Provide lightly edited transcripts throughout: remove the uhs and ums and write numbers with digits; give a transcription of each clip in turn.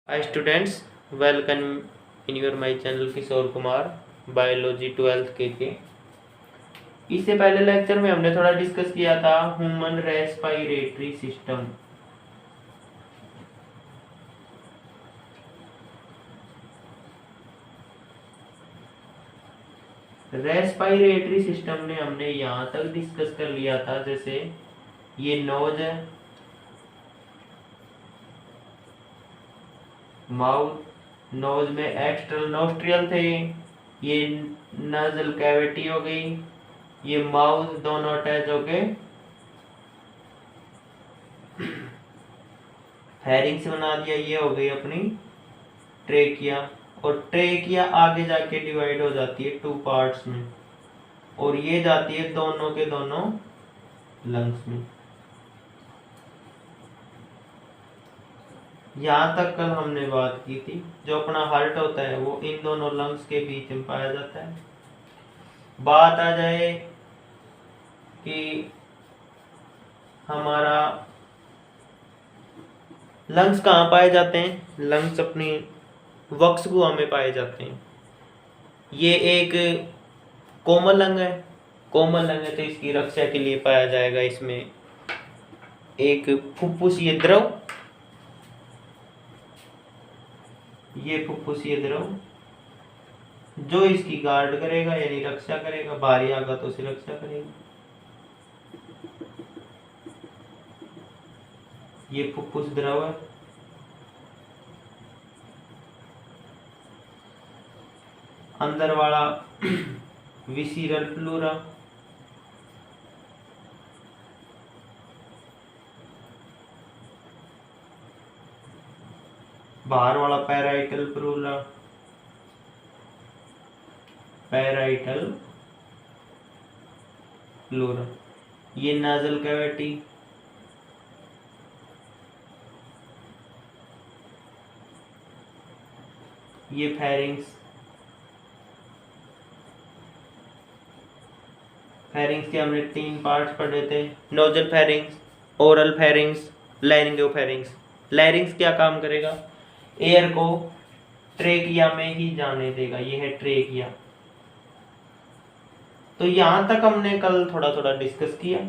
Hi students, welcome in your my channel Kishore Kumar biology 12th के। इससे पहले लेक्चर में हमने थोड़ा डिस्कस किया था human respiratory system. Respiratory system ने हमने यहाँ तक डिस्कस कर लिया था, जैसे ये नोज है, माउथ, नोज में एक्सटर्नल नोस्ट्रियल थे, ये नाजल कैविटी हो गई, ये माउथ, दोनों अटैच हो गए फेरिंग्स बना दिया। ये हो गई अपनी ट्रेकिया, और ट्रेकिया आगे जाके डिवाइड हो जाती है 2 पार्ट्स में, और ये जाती है दोनों के दोनों लंग्स में। यहाँ तक कल हमने बात की थी, जो अपना हार्ट होता है वो इन दोनों लंग्स के बीच में पाया जाता है। बात आ जाए कि हमारा लंग्स कहाँ पाए जाते हैं। लंग्स अपनी वक्स गुहा में पाए जाते हैं। ये एक कोमल लंग है, कोमल लंग है तो इसकी रक्षा के लिए पाया जाएगा इसमें एक फुफ्फुसीय द्रव। ये फुफ्फुसीय द्रव जो इसकी गार्ड करेगा, यानी रक्षा करेगा, भारी आघातों से रक्षा करेगा। ये फुफ्फुस द्रव है। अंदर वाला विसीरल प्लूरा, बाहर वाला पैराइटल प्लूरा, पैराइटल प्लूरा। ये नाजल कैविटी, ये फेरिंग्स। फेरिंग्स के हमने 3 पार्ट्स पढ़े थे, nasal pharynx, oral pharynx, laryngopharynx. Larynx क्या काम करेगा? एयर को ट्रेकिया में ही जाने देगा। ये है ट्रेकिया। तो यहां तक हमने कल थोड़ा थोड़ा डिस्कस किया,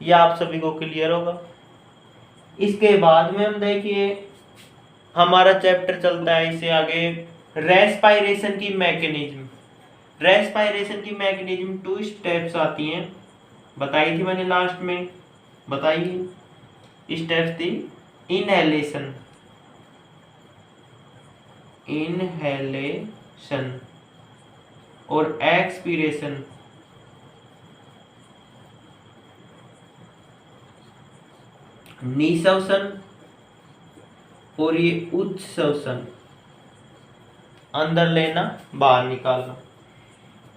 यह आप सभी को क्लियर होगा। इसके बाद में हम देखिए हमारा चैप्टर चलता है इससे आगे रेस्पिरेशन की मैकेनिज्म। रेस्पिरेशन की मैकेनिज्म 2 स्टेप्स आती हैं, बताई थी मैंने लास्ट में। बताइए स्टेप्स थी इनहेलेशन, इनहेलेशन और एक्सपीरेशन। निःश्वसन और ये उच्छ्वसन, अंदर लेना बाहर निकालना।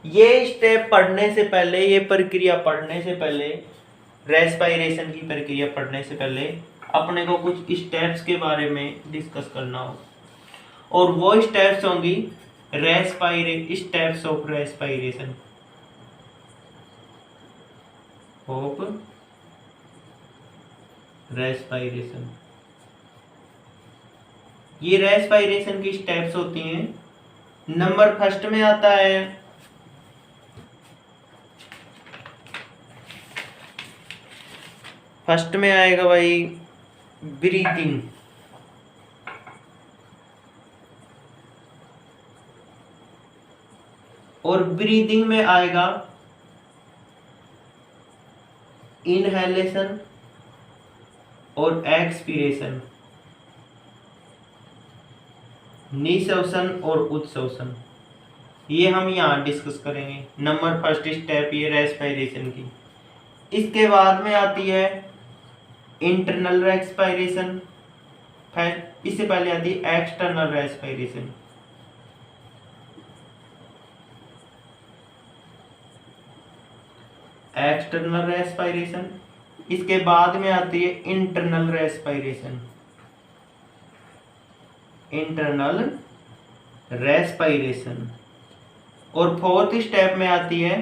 ये स्टेप पढ़ने से पहले, ये प्रक्रिया पढ़ने से पहले, रेस्पिरेशन की प्रक्रिया पढ़ने से पहले अपने को कुछ स्टेप्स के बारे में डिस्कस करना हो, और वो स्टेप्स होंगी steps of respiration. Of respiration, ये रेस्पिरेशन की स्टेप्स होती हैं। नंबर फर्स्ट में आता है फर्स्ट में आएगा भाई ब्रीथिंग। और ब्रीदिंग में आएगा इनहेलेशन और एक्सपीरेशन, निःश्वसन और उच्छ्वसन। ये हम यहाँ डिस्कस करेंगे। नंबर फर्स्ट स्टेप ये रेस्पिरेशन की। इसके बाद में आती है इंटरनल रेस्पिरेशन, इससे पहले आती है एक्सटर्नल रेस्पिरेशन। एक्सटर्नल रेस्पिरेशन, इसके बाद में आती है इंटरनल रेस्पिरेशन। Internal respiration. और फोर्थ स्टेप में आती है,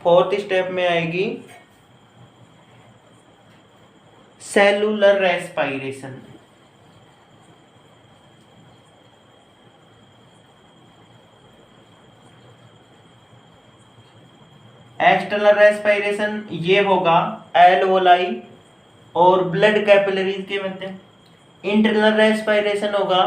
फोर्थ स्टेप में आएगी सेलुलर रेस्पिरेशन। एक्सटर्नल रेस्पिरेशन ये होगा एल्वोलाई और ब्लड कैपिलरीज के मध्य। इंटरनल रेस्पिरेशन होगा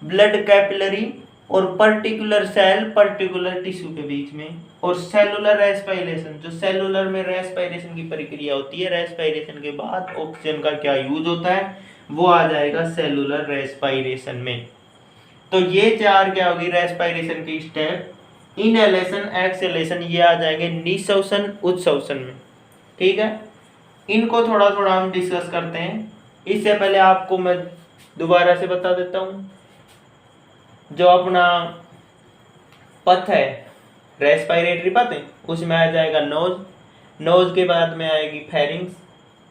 ब्लड कैपिलरी और पर्टिकुलर सेल पर्टिकुलर टिश्यू के बीच में। और सेलुलर रेस्पिरेशन, जो सेलुलर में रेस्पिरेशन की प्रक्रिया होती है, रेस्पिरेशन के बाद ऑक्सीजन का क्या यूज होता है, वो आ जाएगा सेलुलर रेस्पिरेशन में। तो ये चार क्या होगी रेस्पिरेशन की स्टेप, इनहेलेशन, एक्सहेलेशन, ये आ जाएंगे निःश्वासन उच्छ्वासन में। ठीक है, इनको थोड़ा थोड़ा हम डिस्कस करते हैं। इससे पहले आपको मैं दोबारा से बता देता हूँ, जो अपना पथ है रेस्पिरेटरी पथ है, उसमें आ जाएगा नोज, नोज के बाद में आएगी फेरिंग्स,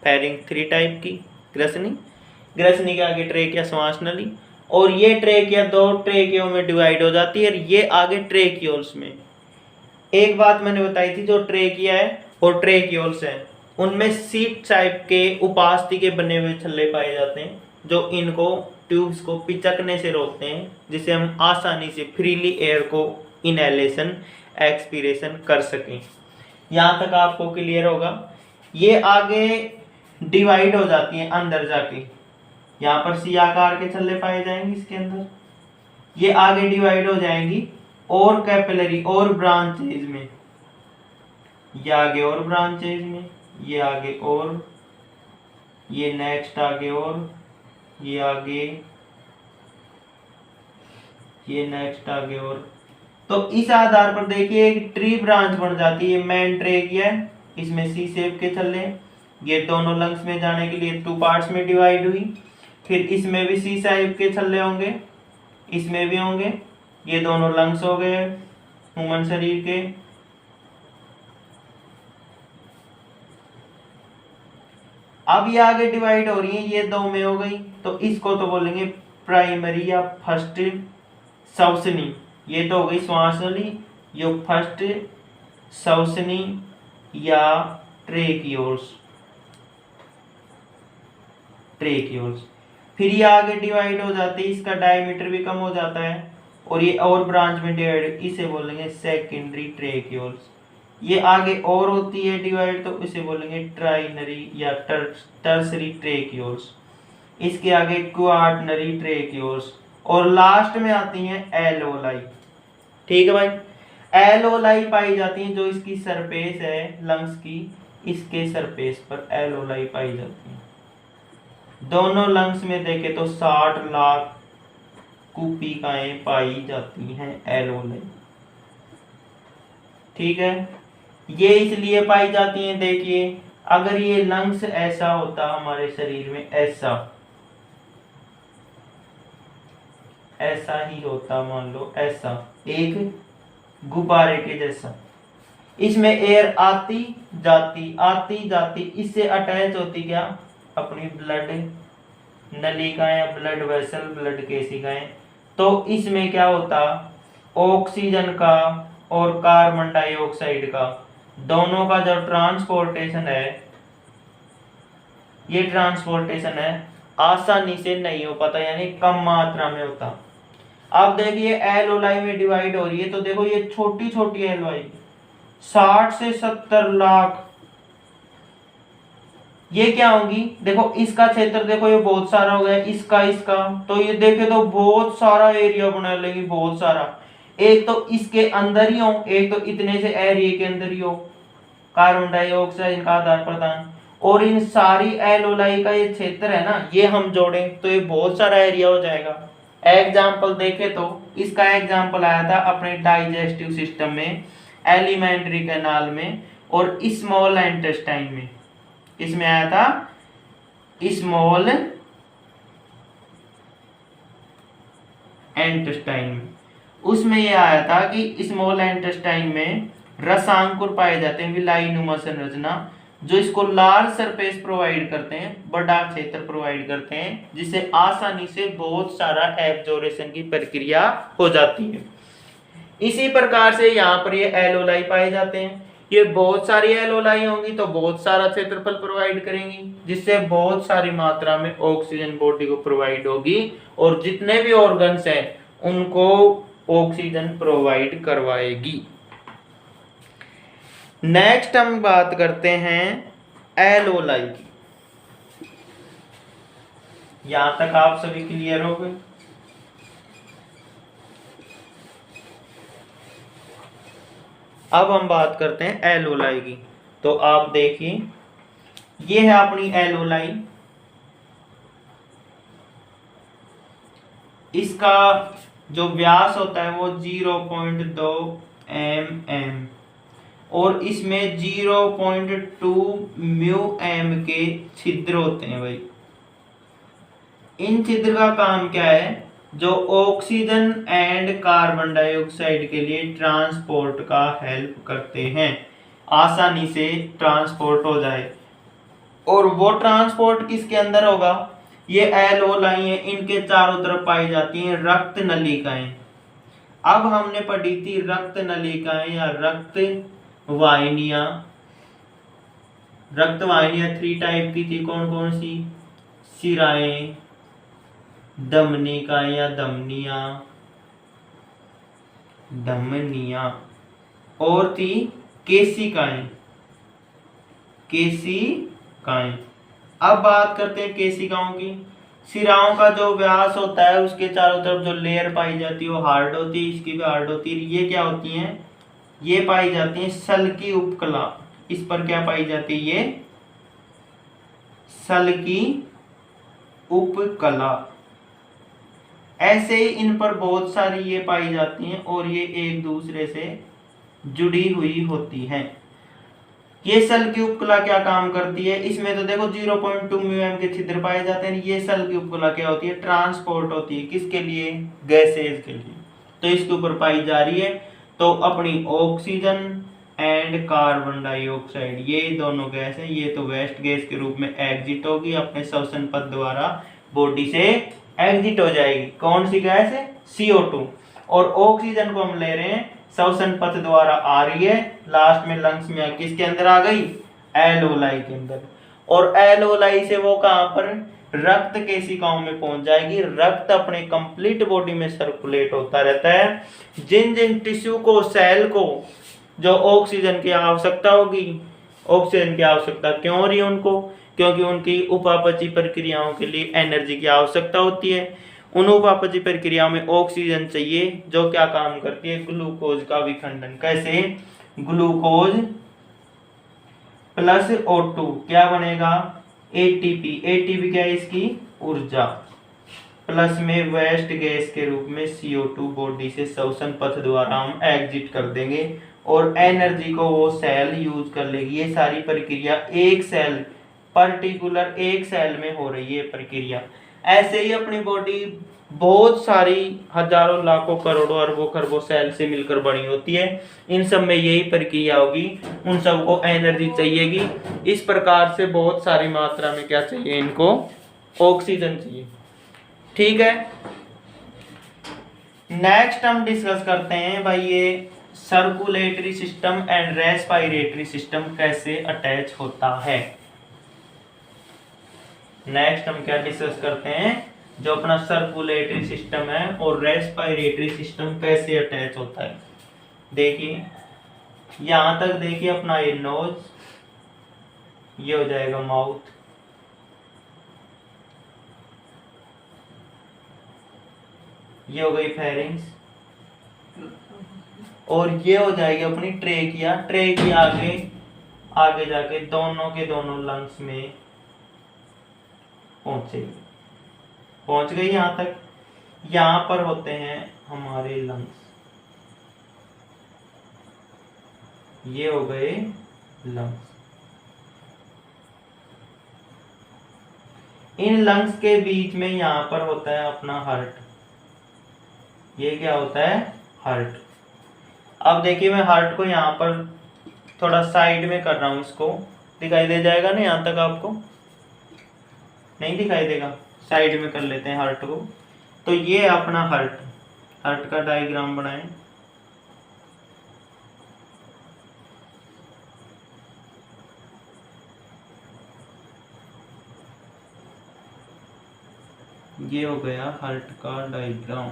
फेरिंग्स 3 टाइप की, ग्रसनी, ग्रसनी के आगे ट्रेकिया श्वास नली, और ये ट्रेकिया 2 ट्रेकियों में डिवाइड हो जाती है, और ये आगे ट्रेकियोल्स में। एक बात मैंने बताई थी, जो ट्रेकिया है और ट्रेकियोल्स है उनमें सीट टाइप के उपास्थि के बने हुए छल्ले पाए जाते हैं, जो इनको ट्यूब्स को पिचकने से रोकते हैं, जिससे हम आसानी से फ्रीली एयर को इनहेलेशन एक्सपीरेशन कर सकें। यहाँ तक आपको क्लियर होगा। ये आगे डिवाइड हो जाती हैं अंदर जाके, यहाँ पर सी आकार के छल्ले पाए जाएंगे इसके अंदर, ये आगे डिवाइड हो जाएंगी और कैपिलरी और ब्रांचेज में, ये आगे और ब्रांचेज में, ये आगे और, ये नेक्स्ट आगे और, ये आगे, ये नेक्स्ट आगे और। तो इस आधार पर देखिए एक ट्री ब्रांच बन जाती है। मेन ट्रेकिया है, इसमें सी शेप के छल्ले, ये दोनों लंग्स में जाने के लिए 2 पार्ट्स में डिवाइड हुई। फिर इसमें भी सी शेप के छल्ले होंगे, इसमें भी होंगे, ये दोनों लंग्स हो गए ह्यूमन शरीर के। अब ये आगे डिवाइड हो रही है, ये 2 में हो गई, तो इसको तो बोलेंगे प्राइमरी या फर्स्ट श्वसनी, ये तो हो गई श्वास नली, ये फर्स्ट श्वसनी या ट्रेकियोल्स, ट्रेकियोल्स। फिर ये आगे डिवाइड हो जाती है, इसका डायमीटर भी कम हो जाता है, और ये और ब्रांच में डिवाइड, इसे बोलेंगे सेकेंडरी ट्रेकियोल्स। ये आगे और होती है डिवाइड, तो इसे बोलेंगे ट्राइनरी या टर्सरी ट्रेकियोल्स। इसके आगे क्वार्टनरी ट्रेकियोल्स, और लास्ट में आती हैं एल्वोलाई। ठीक है भाई, एल्वोलाई पाई जाती हैं, जो इसकी सरफेस है लंग्स की, इसके सरफेस पर एल्वोलाई पाई जाती है। दोनों लंग्स में देखे तो 60 लाख कूपिकाएं पाई जाती हैं एल्वोलाई। ठीक है, ये इसलिए पाई जाती हैं, देखिए अगर ये लंग्स ऐसा होता हमारे शरीर में, ऐसा ही होता, मान लो ऐसा एक गुब्बारे के जैसा, इसमें एयर आती जाती, इससे अटैच होती क्या अपनी ब्लड नलिकाएं या ब्लड वेसल, ब्लड केशिकाएं। तो इसमें क्या होता, ऑक्सीजन का और कार्बन डाइऑक्साइड का दोनों का जो ट्रांसपोर्टेशन है, ये ट्रांसपोर्टेशन है आसानी से नहीं हो पाता, यानी कम मात्रा में होता। अब देखिए एल्वोलाई में डिवाइड हो रही है, तो देखो ये छोटी छोटी एल्वोलाई 60 से 70 लाख, ये क्या होंगी, देखो इसका क्षेत्र देखो ये बहुत सारा हो गया, इसका, तो ये देखे तो बहुत सारा एरिया बना लेगी, बहुत सारा। एक तो इसके अंदर ही हो, एक तो इतने से एरिया के अंदर ही हो, कार्बन डाइऑक्साइड का आदान प्रदान, और इन सारी एल्वोलाई का ये क्षेत्र है ना, ये हम जोड़े तो ये बहुत सारा एरिया हो जाएगा। एग्जाम्पल देखे तो इसका एग्जाम्पल आया था अपने डाइजेस्टिव सिस्टम में, एलिमेंट्री कैनाल में और स्मॉल इंटेस्टाइन में। इसमें आया था स्मॉल इंटेस्टाइन में, उसमें ये आया था कि स्मॉल इंटेस्टाइन में रसांकुर पाए जाते हैं, विलायनुमा संरचना, जो इसको लार्ज सरफेस प्रोवाइड करते हैं, बड़ा क्षेत्र प्रोवाइड करते हैं, जिससे आसानी से बहुत सारा एब्जॉर्प्शन की प्रक्रिया हो जाती है। इसी प्रकार से यहाँ पर ये एल्वोलाई पाए जाते हैं, ये बहुत सारी एल्वोलाई होंगी तो बहुत सारा क्षेत्रफल प्रोवाइड करेंगी, जिससे बहुत सारी मात्रा में ऑक्सीजन बॉडी को प्रोवाइड होगी, और जितने भी ऑर्गन्स हैं उनको ऑक्सीजन प्रोवाइड करवाएगी। नेक्स्ट हम बात करते हैं एलोलाई की। यहां तक आप सभी क्लियर हो गए? अब हम बात करते हैं एलोलाई की। तो आप देखिए, ये है अपनी एलोलाई। इसका जो व्यास होता है वो 0.2 mm और इसमें 0.2 म्यू एम के छिद्र होते हैं भाई। इन छिद्र का काम क्या है? जो ऑक्सीजन एंड कार्बन डाइऑक्साइड के लिए ट्रांसपोर्ट का हेल्प करते हैं, आसानी से ट्रांसपोर्ट हो जाए। और वो ट्रांसपोर्ट किसके अंदर होगा? ये एलोलाई है, इनके चारों तरफ पाई जाती हैं रक्त नलिकाएं। अब हमने पढ़ी थी रक्त नलिकाएं या रक्त वाहिनियां। रक्त वाहिनियां 3 टाइप की थी, कौन कौन सी? शिराएं, धमनिकाएं या धमनियां, और थी केशिकाएं। अब बात करते हैं केशिकाओं की। शिराओं का जो व्यास होता है उसके चारों तरफ जो लेयर पाई जाती है वो हार्ड होती है, इसकी भी हार्ड होती है। ये क्या होती हैं? ये पाई जाती है सल की उपकला। इस पर क्या पाई जाती है? ये सल की उपकला। ऐसे ही इन पर बहुत सारी ये पाई जाती हैं और ये एक दूसरे से जुड़ी हुई होती हैं। ये सल की उपकला क्या काम करती है? इसमें तो देखो 0.2 mm के छिद्र पाए जाते हैं। ये सल की उपकला क्या होती है? ट्रांसपोर्ट होती है। किसके लिए? गैसेज के लिए। तो इसके ऊपर पाई जा रही है। तो अपनी ऑक्सीजन एंड कार्बन डाइऑक्साइड, ये दोनों गैस है, ये तो वेस्ट गैस के रूप में एग्जिट होगी, अपने श्वसन पथ द्वारा बॉडी से एग्जिट हो जाएगी। कौन सी गैस है? CO2। और ऑक्सीजन को हम ले रहे हैं, श्वसन पथ द्वारा आ रही है, लास्ट में लंग्स में किसके अंदर आ गई? एलोलाई के अंदर। और एलोलाई से वो कहां पर? रक्त केशिकाओं में पहुंच जाएगी। रक्त अपने कंप्लीट बॉडी में सर्कुलेट होता रहता है। जिन जिन टिश्यू को, सेल को जो ऑक्सीजन की आवश्यकता होगी, ऑक्सीजन की आवश्यकता क्यों हो रही है उनको? क्योंकि उनकी उपापचय प्रक्रियाओं के लिए एनर्जी की आवश्यकता होती है। उन उपापचय प्रक्रिया में ऑक्सीजन चाहिए, जो क्या काम करती है? ग्लूकोज का विखंडन। कैसे? ग्लूकोज प्लस O2 क्या बनेगा? ATP। ATP क्या है? इसकी ऊर्जा। प्लस में वेस्ट गैस के रूप में CO2 बॉडी से श्वसन पथ द्वारा हम एग्जिट कर देंगे और एनर्जी को वो सेल यूज कर लेगी। ये सारी प्रक्रिया एक सेल, पर्टिकुलर एक सेल में हो रही है प्रक्रिया। ऐसे ही अपनी बॉडी बहुत सारी हजारों लाखों करोड़ों अरबों खरबों सेल से मिलकर बनी होती है। इन सब में यही प्रक्रिया होगी, उन सबको एनर्जी चाहिएगी। इस प्रकार से बहुत सारी मात्रा में क्या चाहिए इनको? ऑक्सीजन चाहिए। ठीक है। नेक्स्ट हम डिस्कस करते हैं भाई, ये circulatory system and respiratory system कैसे अटैच होता है। नेक्स्ट हम क्या डिस्कस करते हैं? जो अपना सर्कुलेटरी सिस्टम है और रेस्पिरेटरी सिस्टम कैसे अटैच होता है। देखिए यहां तक देखिए, अपना ये नोज, ये हो जाएगा माउथ, ये हो गई फेरिंग्स, और ये हो जाएगी अपनी ट्रेकिया। ट्रेकिया आगे जाके दोनों के दोनों लंग्स में पहुंच गई यहां तक। यहां पर होते हैं हमारे लंग्स, ये हो गए लंग्स। इन लंग्स के बीच में यहां पर होता है अपना हार्ट। ये क्या होता है? हार्ट। अब देखिए मैं हार्ट को यहाँ पर थोड़ा साइड में कर रहा हूँ, इसको दिखाई दे जाएगा ना यहाँ तक? आपको नहीं दिखाई देगा? साइड में कर लेते हैं हार्ट को। तो ये अपना हार्ट, हार्ट का डायग्राम बनाएं। ये हो गया हार्ट का डायग्राम।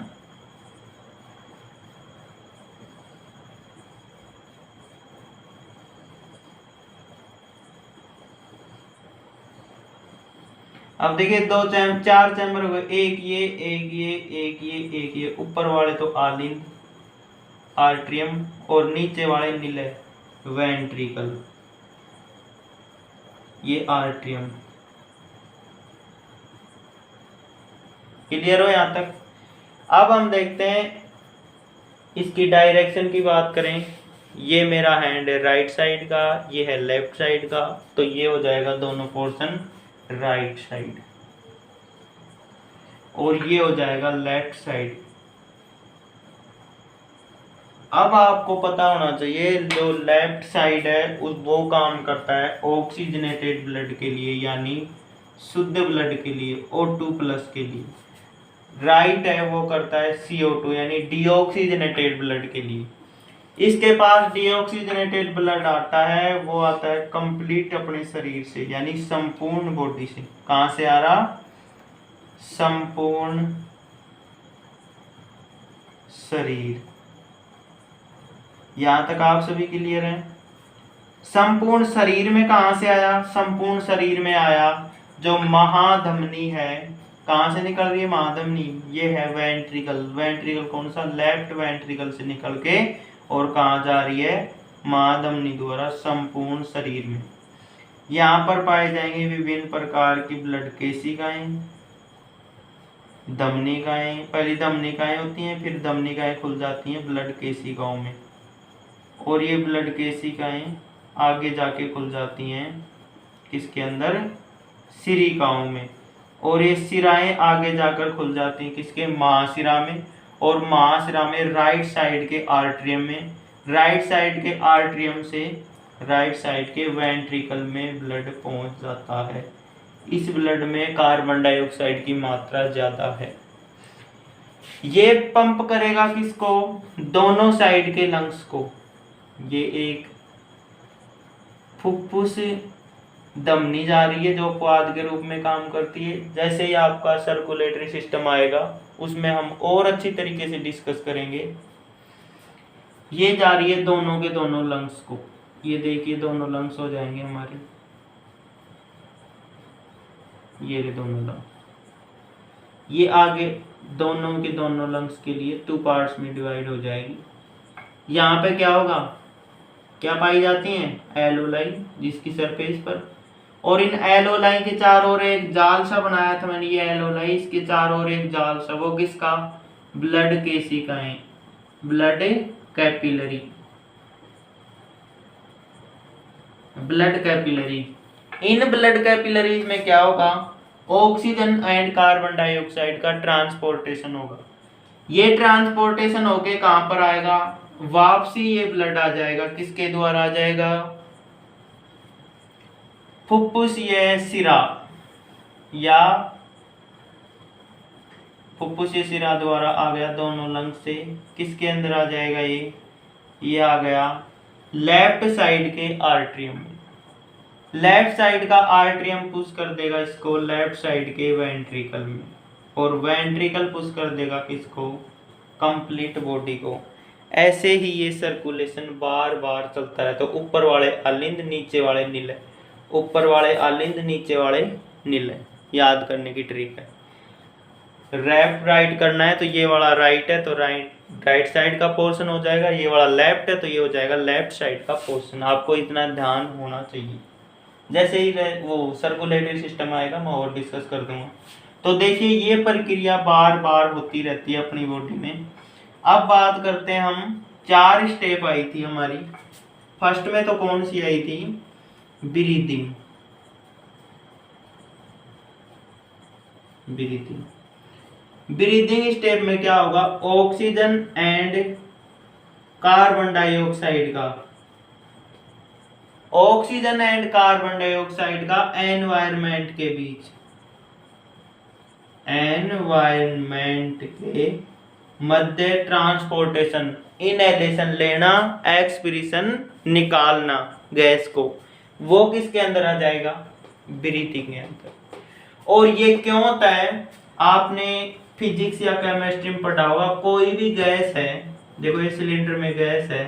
अब देखिए चार चैम्बर हो गए, एक ये एक ये एक ये एक ये, ऊपर वाले तो आलिंद आर्ट्रियम और नीचे वाले निलय वेंट्रिकल, ये आर्ट्रियम। क्लियर हो यहां तक? अब हम देखते हैं इसकी डायरेक्शन की बात करें। ये मेरा हैंड है राइट साइड का, ये है लेफ्ट साइड का, तो ये हो जाएगा दोनों पोर्शन राइट साइड, और ये हो जाएगा लेफ्ट साइड। अब आपको पता होना चाहिए जो लेफ्ट साइड है वो काम करता है ऑक्सीजनेटेड ब्लड के लिए, यानी शुद्ध ब्लड के लिए, O2+ के लिए। राइट है वो करता है CO2 यानी डीऑक्सीजनेटेड ब्लड के लिए। इसके पास डीऑक्सीजनेटेड ब्लड आता है, वो आता है कंप्लीट अपने शरीर से, यानी संपूर्ण बॉडी से। कहां से आ रहा? संपूर्ण शरीर। यहां तक आप सभी क्लियर हैं? संपूर्ण शरीर में कहां से आया? संपूर्ण शरीर में आया जो महाधमनी है। कहां से निकल रही है महाधमनी? ये है वेंट्रिकल। वेंट्रिकल कौन सा? लेफ्ट वेंट्रिकल से निकल के और कहां जा रही है? महाधमनी द्वारा संपूर्ण शरीर में। यहां पर पाए जाएंगे विभिन्न प्रकार की ब्लड केशिकाएं, धमनिकाएं। पहली धमनिकाएं होती हैं, फिर धमनिकाएं खुल जाती हैं ब्लड केशिकाओं में, और ये ब्लड केशिकाएं आगे जाके खुल जाती हैं किसके अंदर? सिरिकाओं में, और ये सिराएं आगे जाकर खुल जाती हैं किसके? महाशिरा में, और महाशिरा में राइट साइड के आर्ट्रियम में, राइट साइड के आर्ट्रियम से राइट साइड के वेंट्रिकल में ब्लड पहुंच जाता है। इस ब्लड में कार्बन डाइऑक्साइड की मात्रा ज्यादा है। ये पंप करेगा किसको? दोनों साइड के लंग्स को। ये एक फुफ्फुस धमनी जा रही है जो अपवाद के रूप में काम करती है। जैसे ही आपका सर्कुलेटरी सिस्टम आएगा उसमें हम और अच्छी तरीके से डिस्कस करेंगे। ये जा रही है दोनों के दोनों लंग्स को। ये देखिए दोनों लंग्स हो जाएंगे हमारे, ये दोनों लंग्स। ये आगे दोनों के दोनों लंग्स के लिए 2 पार्ट्स में डिवाइड हो जाएगी। यहाँ पे क्या होगा? क्या पाई जाती हैं? एलोलाई, जिसकी सरफेस पर, और इन एलोलाई के चारों ओर एक जाल सा बनाया था मैंने, ये एलोलाई, इसके चारों ओर एक जाल सा, वो किसका? ब्लड केशिकाएं, ब्लड कैपिलरी, ब्लड कैपिलरी। इन ब्लड कैपिलरीज में क्या होगा? ऑक्सीजन एंड कार्बन डाइऑक्साइड का ट्रांसपोर्टेशन होगा। ये ट्रांसपोर्टेशन होके कहां पर आएगा? वापसी ये ब्लड आ जाएगा, किसके द्वारा आ जाएगा? फुफ्फुसीय सिरा, या फुफ्फुसीय सिरा द्वारा आ गया दोनों लंग्स से। किसके अंदर आ जाएगा? ये आ गया लेफ्ट साइड के आर्ट्रियम में। लेफ्ट साइड का आर्ट्रियम पुश कर देगा इसको लेफ्ट साइड के वेंट्रिकल में, और वेंट्रिकल पुश कर देगा किसको? कंप्लीट बॉडी को। ऐसे ही ये सर्कुलेशन बार बार चलता रहता है। तो ऊपर वाले अलिंद, नीचे वाले निलय, ऊपर वाले अलिंद, नीचे वाले निलय, याद करने की ट्रिक है। लेफ्ट राइट करना है तो ये वाला राइट है तो राइट साइड का पोर्शन हो जाएगा, ये वाला लेफ्ट है तो ये हो जाएगा लेफ्ट साइड का पोर्शन। आपको इतना ध्यान होना चाहिए। जैसे ही वो सर्कुलेटरी सिस्टम आएगा मैं और डिस्कस कर दूंगा। तो देखिए ये प्रक्रिया बार बार होती रहती है अपनी बॉडी में। अब बात करते हैं हम, 4 स्टेप आई थी हमारी। फर्स्ट में तो कौन सी आई थी? ब्रीदिंग। ब्रीदिंग स्टेप में क्या होगा? ऑक्सीजन एंड कार्बन डाइऑक्साइड का, ऑक्सीजन एंड कार्बन डाइऑक्साइड का एनवायरनमेंट के बीच, एनवायरनमेंट के मध्य ट्रांसपोर्टेशन, इनहेलेशन लेना, एक्सपीरेशन निकालना गैस को, वो किसके अंदर आ जाएगा? ब्रीथिंग के अंदर। और ये क्यों होता है? आपने फिजिक्स या केमिस्ट्री में पढ़ा होगा, कोई भी गैस है, देखो ये सिलेंडर में गैस है,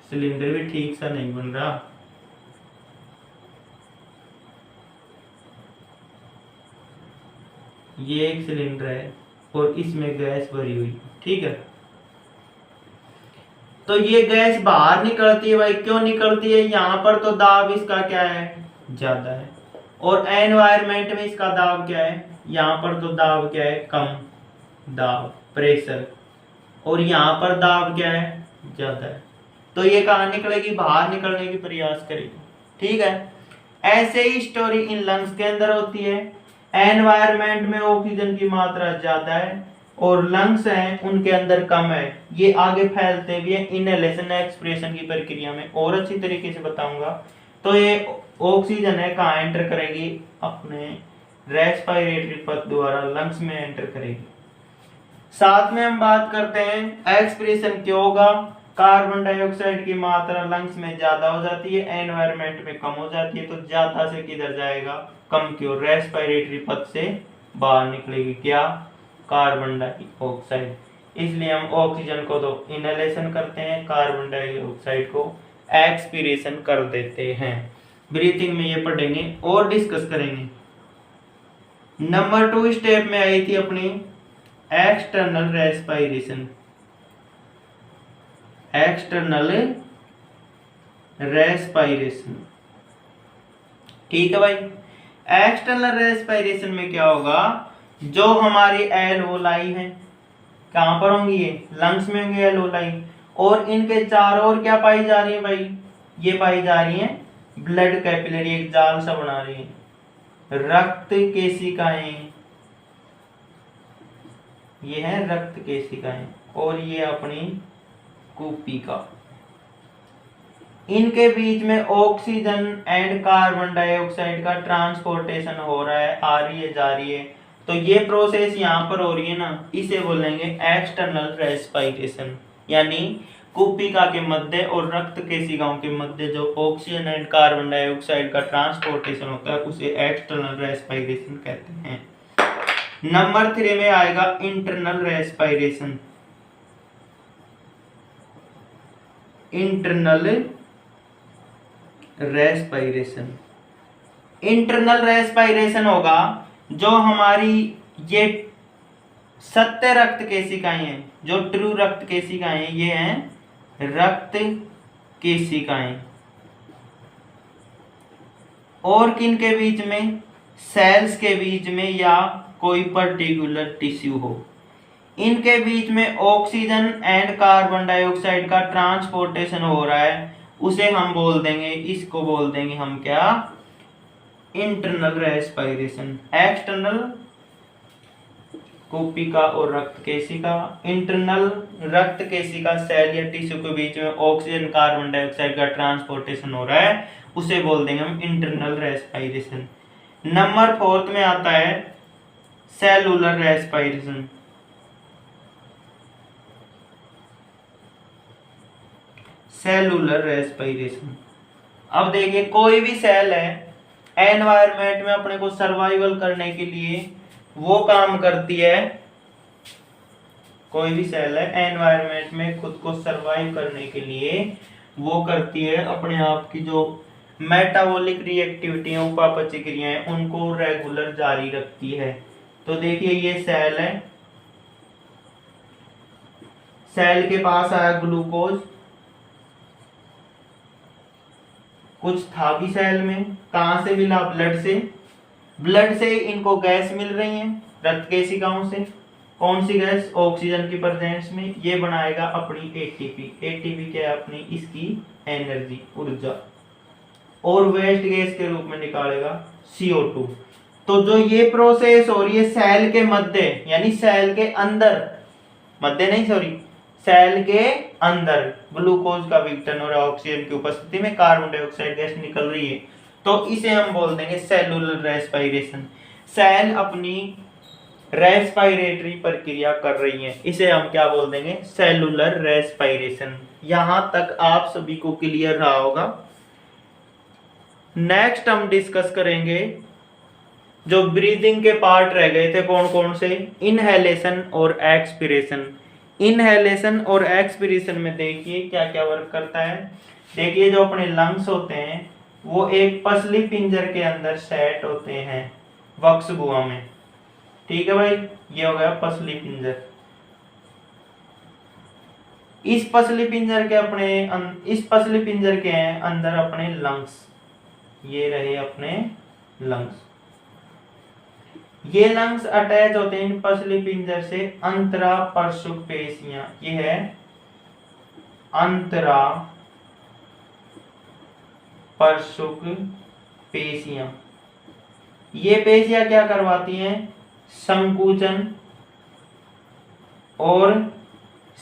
सिलेंडर भी ठीक सा नहीं बन रहा, ये एक सिलेंडर है और इसमें गैस भरी हुई, ठीक है। तो ये गैस बाहर निकलती है भाई, क्यों निकलती है? यहाँ पर तो दाब इसका क्या है, ज्यादा है, और एनवायरमेंट में इसका दाब क्या है, यहाँ पर तो दाब क्या है, कम दाब, प्रेशर, और यहाँ पर दाब क्या है, ज्यादा है। तो ये कहाँ निकलेगी, बाहर निकलने की प्रयास करेगी, ठीक है। ऐसे ही स्टोरी इन लंग्स के अंदर होती है। एनवायरमेंट में ऑक्सीजन की मात्रा ज्यादा है और लंग्स हैं उनके अंदर कम है, ये आगे फैलते हुए इनहेलेशन एक्सप्रेशन की प्रक्रिया में और अच्छी तरीके से बताऊंगा। तो ये ऑक्सीजन है कहाँ एंटर करेगी, अपने रेस्पिरेटरी पथ द्वारा लंग्स में एंटर करेगी। साथ में हम बात करते हैं एक्सप्रेशन क्यों होगा, कार्बन डाइऑक्साइड की मात्रा लंग्स में ज्यादा हो जाती है, एनवायरमेंट में कम हो जाती है, तो ज्यादा से किधर जाएगा, कम की ओर, रेस्पिरेटरी पथ से बाहर निकलेगी क्या, कार्बन डाइऑक्साइड। इसलिए हम ऑक्सीजन को तो इनहेलेशन करते हैं, कार्बन डाइऑक्साइड को एक्सपीरेशन कर देते हैं। ब्रीथिंग में ये पढ़ेंगे और डिस्कस करेंगे। नंबर 2 स्टेप में आई थी अपनी एक्सटर्नल रेस्पिरेशन। एक्सटर्नल रेस्पिरेशन, ठीक है भाई। एक्सटर्नल रेस्पिरेशन में क्या होगा, जो हमारी एल्वोलाई है कहां पर होंगी, ये लंग्स में होंगी एल्वोलाई, और इनके चारों ओर क्या पाई जा रही है भाई, ये पाई जा रही है ब्लड कैपिलरी, एक जाल सा बना रही है, रक्त केशिकाएं, ये है रक्त केशिकाएं, और ये अपनी कूपिका। इनके बीच में ऑक्सीजन एंड कार्बन डाइऑक्साइड का ट्रांसपोर्टेशन हो रहा है, आ रही है, जा रही है। तो ये प्रोसेस यहाँ पर हो रही है ना, इसे बोलेंगे एक्सटर्नल रेस्पिरेशन, यानी कूपिका के मध्य और रक्त केशिकाओं के मध्य जो ऑक्सीजन एंड कार्बन डाइऑक्साइड का ट्रांसपोर्टेशन होता है उसे एक्सटर्नल रेस्पिरेशन कहते हैं। नंबर 3 में आएगा internal respiration. Internal respiration, internal respiration होगा जो हमारी ये सत्य रक्त केशिकाएं हैं, जो ट्रू रक्त केशिकाएं हैं, ये हैं रक्त केशिकाएं, और किन के बीच में, सेल्स के बीच में या कोई पर्टिकुलर टिश्यू हो, इनके बीच में ऑक्सीजन एंड कार्बन डाइऑक्साइड का ट्रांसपोर्टेशन हो रहा है, उसे हम बोल देंगे, इसको बोल देंगे हम क्या, इंटरनल रेस्पिरेशन। एक्सटर्नल कूपिका और रक्त केशिका, इंटरनल रक्त केशिका सेल या टिश्यू के बीच में ऑक्सीजन कार्बन डाइऑक्साइड का ट्रांसपोर्टेशन हो रहा है, उसे बोल देंगे हम इंटरनल रेस्पिरेशन। नंबर 4 में आता है सेलुलर रेस्पिरेशन। सेलुलर रेस्पिरेशन, अब देखिए कोई भी सेल है एनवायरनमेंट में अपने को सर्वाइवल करने के लिए वो काम करती है, कोई भी सेल है एनवायरनमेंट में खुद को सर्वाइव करने के लिए वो करती है अपने आप की जो मेटाबॉलिक रिएक्टिविटी है, उपापचय क्रियाएं, उनको रेगुलर जारी रखती है। तो देखिए ये सेल है, सेल के पास आया ग्लूकोज, कुछ था भी सेल में, कहां से मिला, ब्लड से, ब्लड से इनको गैस मिल रही है रक्त केशिकाओं से, कौन सी गैस, ऑक्सीजन की प्रेजेंस में, ये बनाएगा अपनी एटीपी। एटीपी क्या है, अपनी इसकी एनर्जी, ऊर्जा, और वेस्ट गैस के रूप में निकालेगा CO2। तो जो ये प्रोसेस हो रही है सेल के मध्य, यानी सेल के अंदर, मध्य नहीं सॉरी, सेल के अंदर ग्लूकोज का विघटन और ऑक्सीजन की उपस्थिति में कार्बन डाइऑक्साइड गैस निकल रही है, तो इसे हम बोल देंगे सेलुलर रेस्पिरेशन। सेल अपनी रेस्पिरेटरी प्रक्रिया कर रही है, इसे हम क्या बोल देंगे, सेलुलर रेस्पिरेशन। यहां तक आप सभी को क्लियर रहा होगा। नेक्स्ट हम डिस्कस करेंगे जो ब्रीदिंग के पार्ट रह गए थे, कौन कौन से, इनहेलेशन और एक्सपिरेशन। इनहेलेशन और एक्सपिरेशन में देखिए क्या क्या वर्क करता है। देखिए जो अपने लंग्स होते हैं वो एक पसली पिंजर के अंदर सेट होते हैं, वक्स गुहा में, ठीक है भाई, ये हो गया पसली पिंजर। इस पसली पिंजर के हैं अंदर अपने लंग्स, ये रहे अपने लंग्स। ये लंग्स अटैच होते हैं इन पसली पिंजर से अंतरा परशुक पेशियां, ये है अंतरा परशुक पेशियां। ये पेशियां क्या करवाती हैं? संकुचन और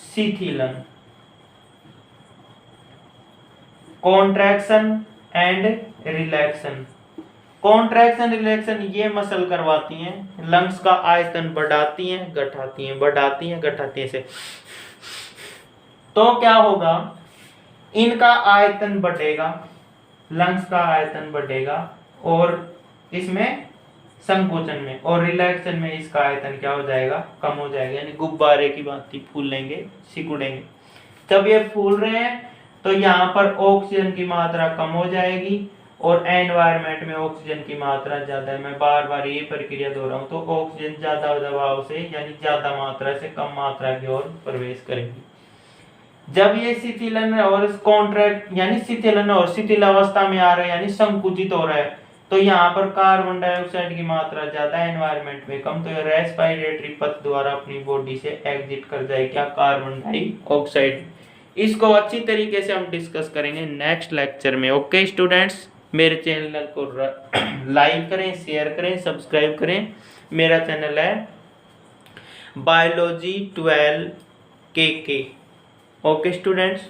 शिथिलन, contraction and relaxation. Contraction relaxation ये मसल करवाती हैं, लंग्स का आयतन बढ़ाती हैं घटाती हैं, बढ़ाती हैं घटाती हैं से। तो क्या होगा? इनका आयतन बढ़ेगा, लंग्स का आयतन बढ़ेगा, और इसमें संकोचन में और रिलैक्शन में इसका आयतन क्या हो जाएगा? कम हो जाएगा, यानी गुब्बारे की भांति फूलेंगे, सिकुड़ेंगे। जब ये फूल रहे हैं तो यहाँ पर ऑक्सीजन की मात्रा कम हो जाएगी और एनवायरनमेंट में ऑक्सीजन की मात्रा ज्यादा है। मैं बार बार ये प्रक्रिया दोहराऊं तो ऑक्सीजन ज्यादा दबाव से यानी ज्यादा मात्रा से कम मात्रा की ओर प्रवेश करेगी। जब ये शिथिलन और कॉन्ट्रैक्ट यानी शिथिलन और शिथिल अवस्था में आ रहा है यानी संकुचित हो रहा है, तो यहाँ पर कार्बन डाइऑक्साइड की मात्रा ज्यादा, एनवायरनमेंट में कम, तो ये रेस्पिरेटरी पथ द्वारा अपनी बॉडी से एग्जिट कर जाए क्या? Carbon dioxide. इसको अच्छी तरीके से हम डिस्कस करेंगे नेक्स्ट लेक्चर में। ओके स्टूडेंट्स, मेरे चैनल को लाइक करें, शेयर करें, सब्सक्राइब करें। मेरा चैनल है बायोलॉजी 12 KK। Okay students.